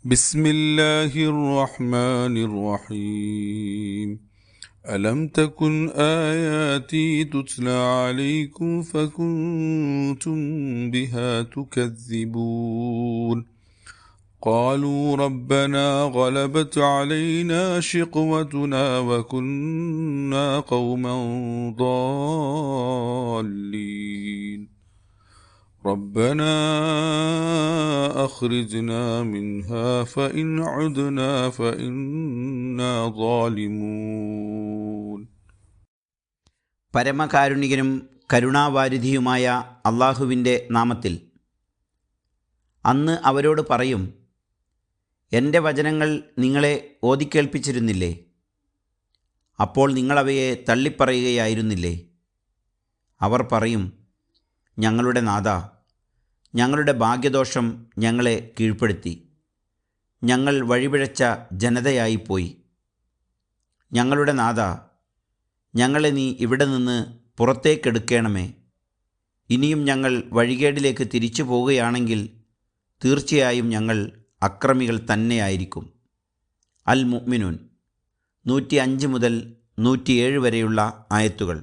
بسم الله الرحمن الرحيم ألم تكن آياتي تتلى عليكم فكنتم بها تكذبون قالوا ربنا غلبت علينا شقوتنا وكنا قوما ضالين ربنا أخرجنا منها فإن عدنا فإنا ظالمون. പരമകാരുണികനും കരുണാവാരിധിയുമായ അള്ളാഹുവിൻ്റെ നാമത്തിൽ. അന്ന് അവരോട് പറയും, എൻ്റെ വചനങ്ങൾ നിങ്ങളെ ഓതിക്കേൾപ്പിച്ചിരുന്നില്ലേ? അപ്പോൾ നിങ്ങളവയെ തള്ളിപ്പറയുകയായിരുന്നില്ലേ? അവർ പറയും, ഞങ്ങളുടെ നാഥാ, ഞങ്ങളുടെ ഭാഗ്യദോഷം ഞങ്ങളെ കീഴ്പ്പെടുത്തി. ഞങ്ങൾ വഴിപിഴച്ച ജനതയായിപ്പോയി. ഞങ്ങളുടെ നാഥാ, ഞങ്ങളെ നീ ഇവിടെ നിന്ന് പുറത്തേക്കെടുക്കണമേ. ഇനിയും ഞങ്ങൾ വഴികേടിലേക്ക് തിരിച്ചു പോവുകയാണെങ്കിൽ തീർച്ചയായും ഞങ്ങൾ അക്രമികൾ തന്നെയായിരിക്കും. അൽ മുഅ്മിനൂൻ 105 മുതൽ 107 വരെയുള്ള ആയത്തുകൾ.